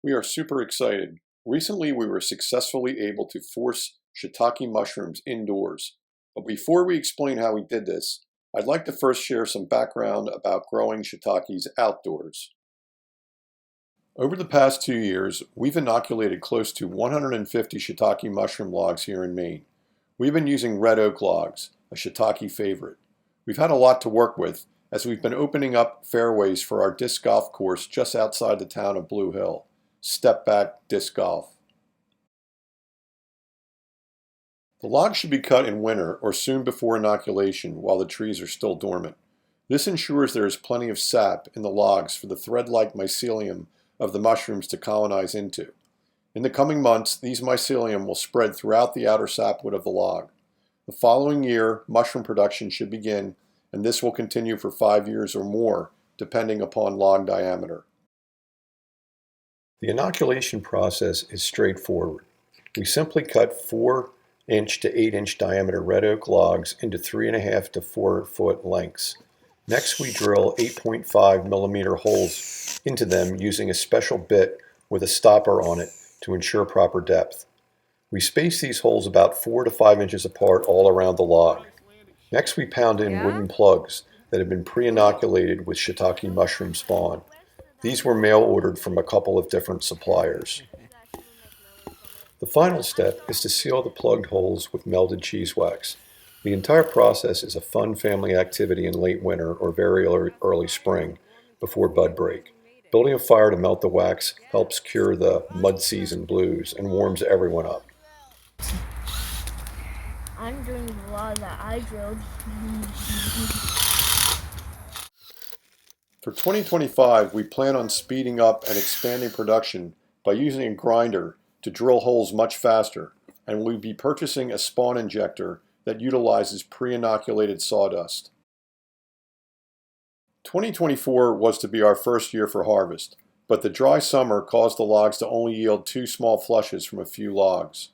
We are super excited. Recently, we were successfully able to force shiitake mushrooms indoors. But before we explain how we did this, I'd like to first share some background about growing shiitakes outdoors. Over the past 2 years, we've inoculated close to 150 shiitake mushroom logs here in Maine. We've been using red oak logs, a shiitake favorite. We've had a lot to work with, as we've been opening up fairways for our disc golf course just outside the town of Blue Hill, Step Back Disc Golf. The logs should be cut in winter or soon before inoculation while the trees are still dormant. This ensures there is plenty of sap in the logs for the thread-like mycelium of the mushrooms to colonize into. In the coming months, these mycelium will spread throughout the outer sapwood of the log. The following year, mushroom production should begin, and this will continue for 5 years or more, depending upon log diameter. The inoculation process is straightforward. We simply cut 4-inch to 8-inch diameter red oak logs into 3.5 to 4 foot lengths. Next, we drill 8.5 millimeter holes into them using a special bit with a stopper on it to ensure proper depth. We space these holes about 4 to 5 inches apart all around the log. Next, we pound in wooden plugs that have been pre-inoculated with shiitake mushroom spawn. These were mail ordered from a couple of different suppliers. The final step is to seal the plugged holes with melted cheese wax. The entire process is a fun family activity in late winter or very early spring before bud break. Building a fire to melt the wax helps cure the mud season blues and warms everyone up. I'm doing the log that I drilled. For 2025, we plan on speeding up and expanding production by using a grinder to drill holes much faster, and we'll be purchasing a spawn injector that utilizes pre-inoculated sawdust. 2024 was to be our first year for harvest, but the dry summer caused the logs to only yield 2 small flushes from a few logs.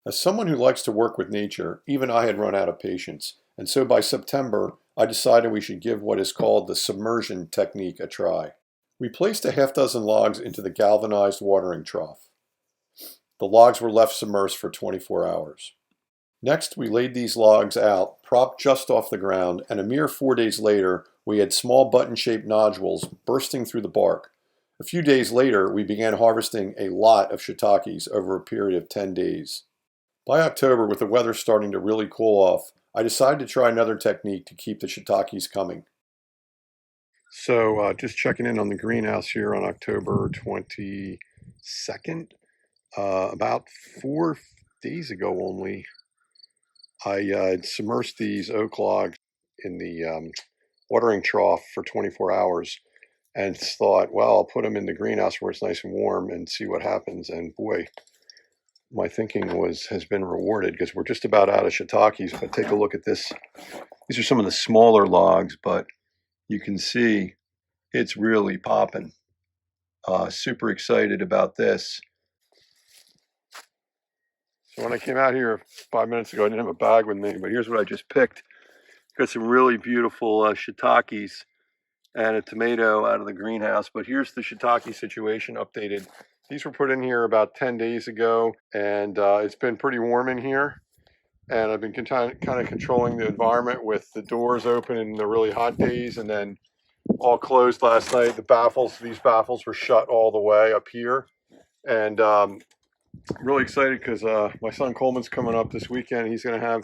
As someone who likes to work with nature, even I had run out of patience, and so by September, I decided we should give what is called the submersion technique a try. We placed a half dozen logs into the galvanized watering trough. The logs were left submersed for 24 hours. Next, we laid these logs out, propped just off the ground, and a mere 4 days later, we had small button-shaped nodules bursting through the bark. A few days later, we began harvesting a lot of shiitakes over a period of 10 days. By October, with the weather starting to really cool off, I decided to try another technique to keep the shiitakes coming. So just checking in on the greenhouse here on October 22nd. About 4 days ago only, I submersed these oak logs in the watering trough for 24 hours and thought, well, I'll put them in the greenhouse where it's nice and warm and see what happens. And boy, my thinking has been rewarded because we're just about out of shiitakes. But take a look at this. These are some of the smaller logs, but you can see it's really popping. Super excited about this. So when I came out here 5 minutes ago, I didn't have a bag with me, but here's what I just picked. Got some really beautiful shiitakes and a tomato out of the greenhouse. But here's the shiitake situation updated. These were put in here about 10 days ago, and it's been pretty warm in here. And I've been kind of controlling the environment with the doors open in the really hot days and then all closed last night. These baffles were shut all the way up here. And really excited because my son Coleman's coming up this weekend. He's going to have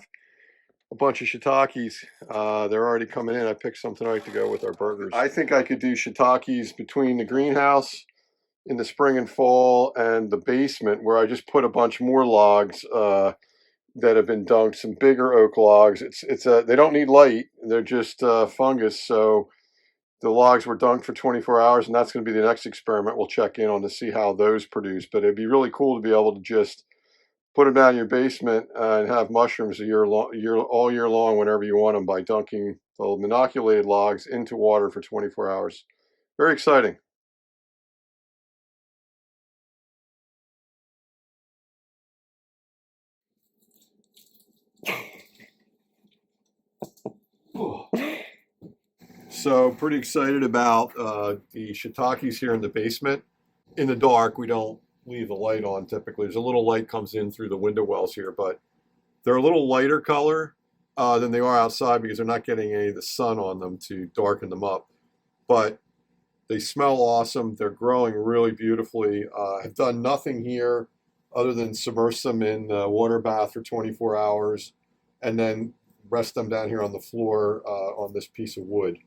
a bunch of shiitakes. They're already coming in. I picked some tonight to go with our burgers. I think I could do shiitakes between the greenhouse in the spring and fall and the basement, where I just put a bunch more logs that have been dunked, some bigger oak logs. They don't need light. They're just fungus. So the logs were dunked for 24 hours, and that's going to be the next experiment we'll check in on to see how those produce. But it'd be really cool to be able to just put them down in your basement and have mushrooms all year long whenever you want them by dunking the inoculated logs into water for 24 hours. Very exciting. So pretty excited about the shiitakes here in the basement. in the dark. We don't leave the light on typically. There's a little light comes in through the window wells here, but they're a little lighter color than they are outside because they're not getting any of the sun on them to darken them up. But they smell awesome. They're growing really beautifully. I've done nothing here other than submerge them in the water bath for 24 hours and then rest them down here on the floor on this piece of wood.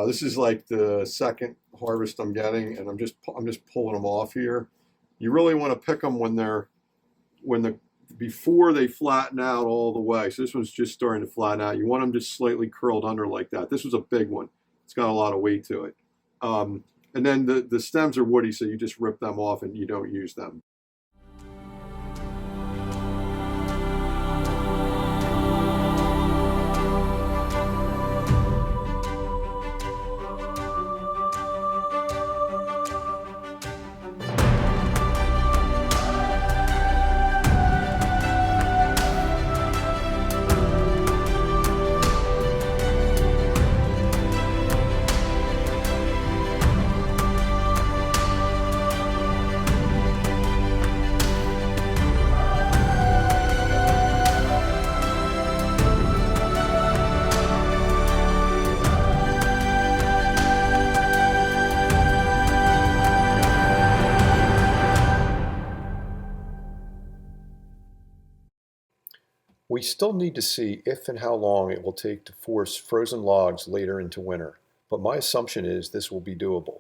This is like the second harvest I'm getting, and I'm just pulling them off here. You really want to pick them when before they flatten out all the way. So this one's just starting to flatten out. You want them just slightly curled under like that. This was a big one. It's got a lot of weight to it. And then the stems are woody, so you just rip them off and you don't use them. We still need to see if and how long it will take to force frozen logs later into winter, but my assumption is this will be doable.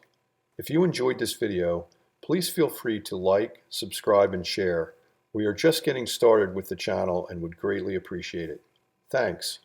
If you enjoyed this video, please feel free to like, subscribe, and share. We are just getting started with the channel and would greatly appreciate it. Thanks.